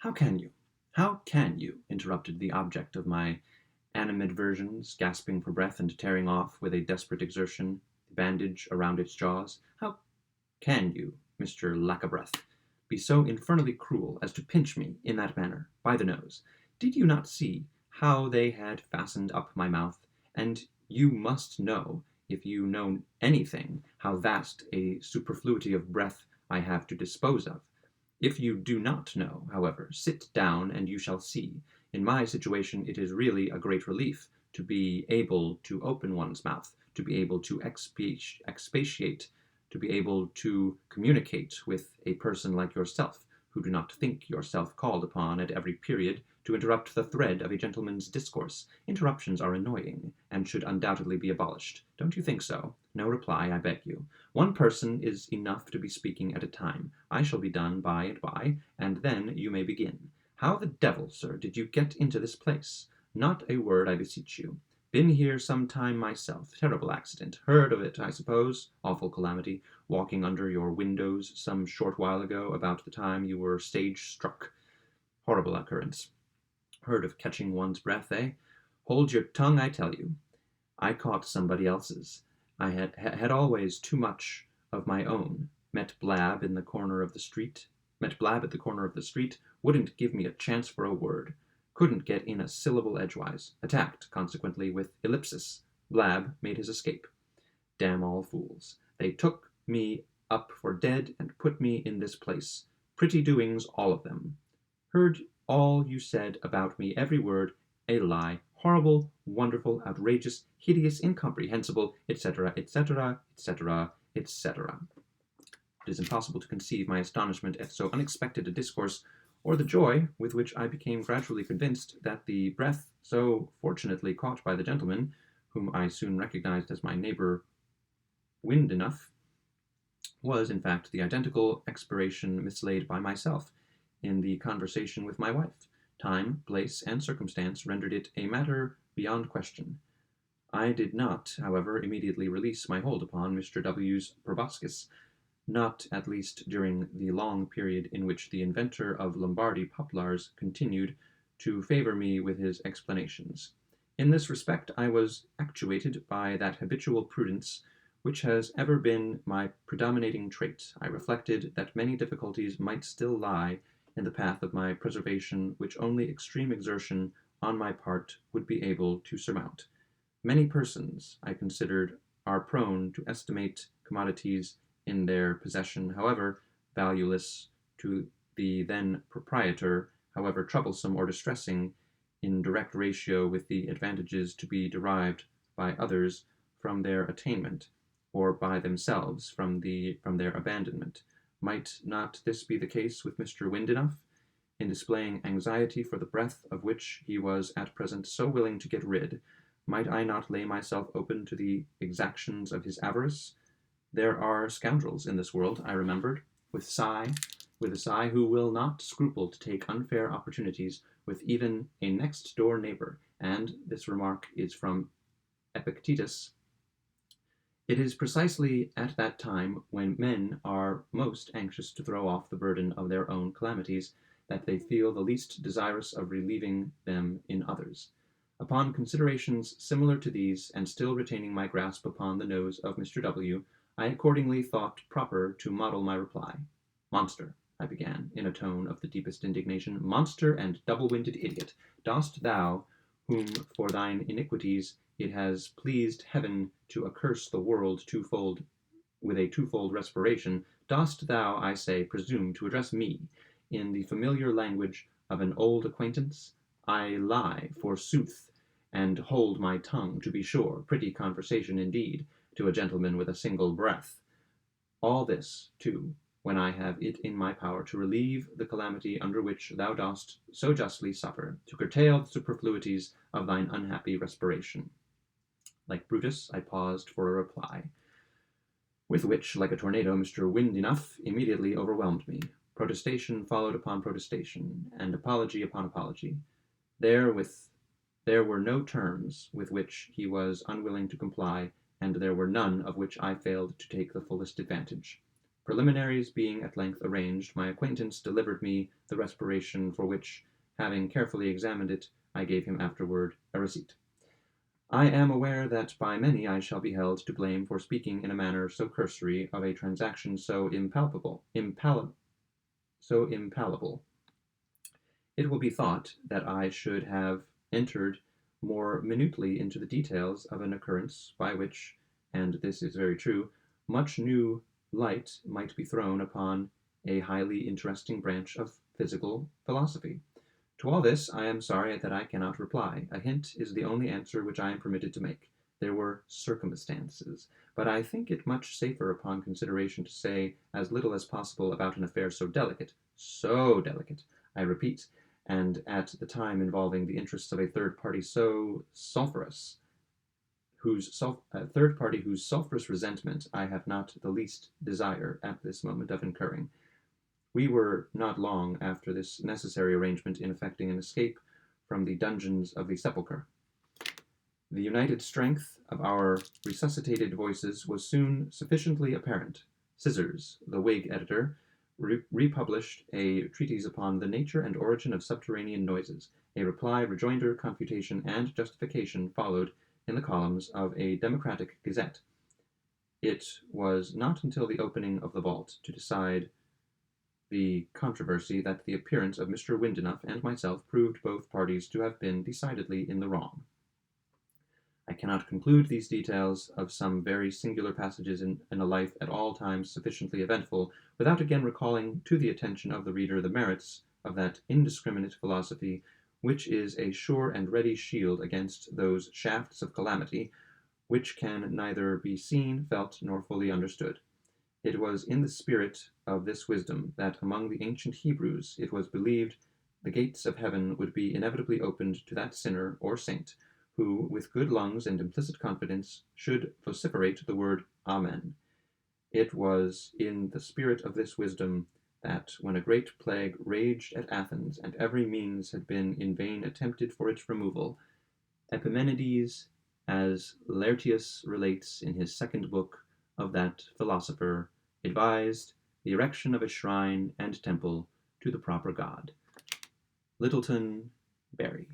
How can you? How can you? Interrupted the object of my animadversions, gasping for breath and tearing off with a desperate exertion the bandage around its jaws. How can you, Mr. Lack-a-breath, be so infernally cruel as to pinch me in that manner, by the nose? Did you not see how they had fastened up my mouth? And you must know, if you know anything, how vast a superfluity of breath I have to dispose of. If you do not know, however, sit down and you shall see. In my situation it is really a great relief to be able to open one's mouth, to be able to expatiate, to be able to communicate with a person like yourself, who do not think yourself called upon at every period to interrupt the thread of a gentleman's discourse. Interruptions are annoying, and should undoubtedly be abolished. Don't you think so? No reply, I beg you. One person is enough to be speaking at a time. I shall be done by and by, and then you may begin. How the devil, sir, did you get into this place? Not a word, I beseech you. Been here some time myself. Terrible accident. Heard of it, I suppose? Awful calamity. Walking under your windows some short while ago, about the time you were stage-struck. Horrible occurrence. Heard of catching one's breath, eh? Hold your tongue, I tell you. I caught somebody else's. I had always too much of my own. Met Blab at the corner of the street. Wouldn't give me a chance for a word. Couldn't get in a syllable edgewise. Attacked, consequently, with ellipsis. Blab made his escape. Damn all fools. They took me up for dead and put me in this place. Pretty doings, all of them. Heard all you said about me, every word, a lie. Horrible, wonderful, outrageous, hideous, incomprehensible, etc., etc., etc., etc. It is impossible to conceive my astonishment at so unexpected a discourse, or the joy with which I became gradually convinced that the breath so fortunately caught by the gentleman, whom I soon recognized as my neighbor Windenough, was in fact the identical expiration mislaid by myself in the conversation with my wife. Time, place, and circumstance rendered it a matter beyond question. I did not, however, immediately release my hold upon Mr. W.'s proboscis, not at least during the long period in which the inventor of Lombardy poplars continued to favor me with his explanations. In this respect I was actuated by that habitual prudence which has ever been my predominating trait. I reflected that many difficulties might still lie in the path of my preservation which only extreme exertion on my part would be able to surmount. Many persons, I considered, are prone to estimate commodities in their possession, however valueless to the then proprietor, however troublesome or distressing, in direct ratio with the advantages to be derived by others from their attainment, or by themselves from their abandonment. Might not this be the case with Mr. Windenough, in displaying anxiety for the breath of which he was at present so willing to get rid? Might I not lay myself open to the exactions of his avarice? There are scoundrels in this world, I remembered, with a sigh, who will not scruple to take unfair opportunities with even a next-door neighbor, and this remark is from Epictetus. It is precisely at that time when men are most anxious to throw off the burden of their own calamities that they feel the least desirous of relieving them in others. Upon considerations similar to these, and still retaining my grasp upon the nose of Mr. W., I accordingly thought proper to model my reply. Monster, I began, in a tone of the deepest indignation, monster and double-winded idiot, dost thou, whom for thine iniquities it has pleased heaven to accurse the world twofold with a twofold respiration, dost thou, I say, presume to address me in the familiar language of an old acquaintance? I lie, forsooth, and hold my tongue, to be sure. Pretty conversation indeed, to a gentleman with a single breath. All this, too, when I have it in my power to relieve the calamity under which thou dost so justly suffer, to curtail the superfluities of thine unhappy respiration. Like Brutus, I paused for a reply, with which, like a tornado, Mr. Windenough immediately overwhelmed me. Protestation followed upon protestation, and apology upon apology. There were no terms with which he was unwilling to comply, and there were none of which I failed to take the fullest advantage. Preliminaries being at length arranged, my acquaintance delivered me the respiration for which, having carefully examined it, I gave him afterward a receipt. I am aware that by many I shall be held to blame for speaking in a manner so cursory of a transaction so impalpable. It will be thought that I should have entered more minutely into the details of an occurrence by which, and this is very true, much new light might be thrown upon a highly interesting branch of physical philosophy. To all this I am sorry that I cannot reply. A hint is the only answer which I am permitted to make. There were circumstances, but I think it much safer upon consideration to say as little as possible about an affair so delicate, I repeat, and at the time involving the interests of a third party so sulphurous, whose sulphurous resentment I have not the least desire at this moment of incurring. We were not long after this necessary arrangement in effecting an escape from the dungeons of the sepulchre. The united strength of our resuscitated voices was soon sufficiently apparent. Scissors, the Whig editor, republished a treatise upon the nature and origin of subterranean noises. A reply, rejoinder, confutation, and justification followed in the columns of a democratic gazette. It was not until the opening of the vault to decide the controversy that the appearance of Mr. Windenough and myself proved both parties to have been decidedly in the wrong. I cannot conclude these details of some very singular passages in a life at all times sufficiently eventful, without again recalling to the attention of the reader the merits of that indiscriminate philosophy which is a sure and ready shield against those shafts of calamity which can neither be seen, felt, nor fully understood. It was in the spirit of this wisdom that among the ancient Hebrews it was believed the gates of heaven would be inevitably opened to that sinner or saint who, with good lungs and implicit confidence, should vociferate the word Amen. It was in the spirit of this wisdom that, when a great plague raged at Athens, and every means had been in vain attempted for its removal, Epimenides, as Laertius relates in his second book of that philosopher, advised the erection of a shrine and temple to the proper god. Littleton Berry.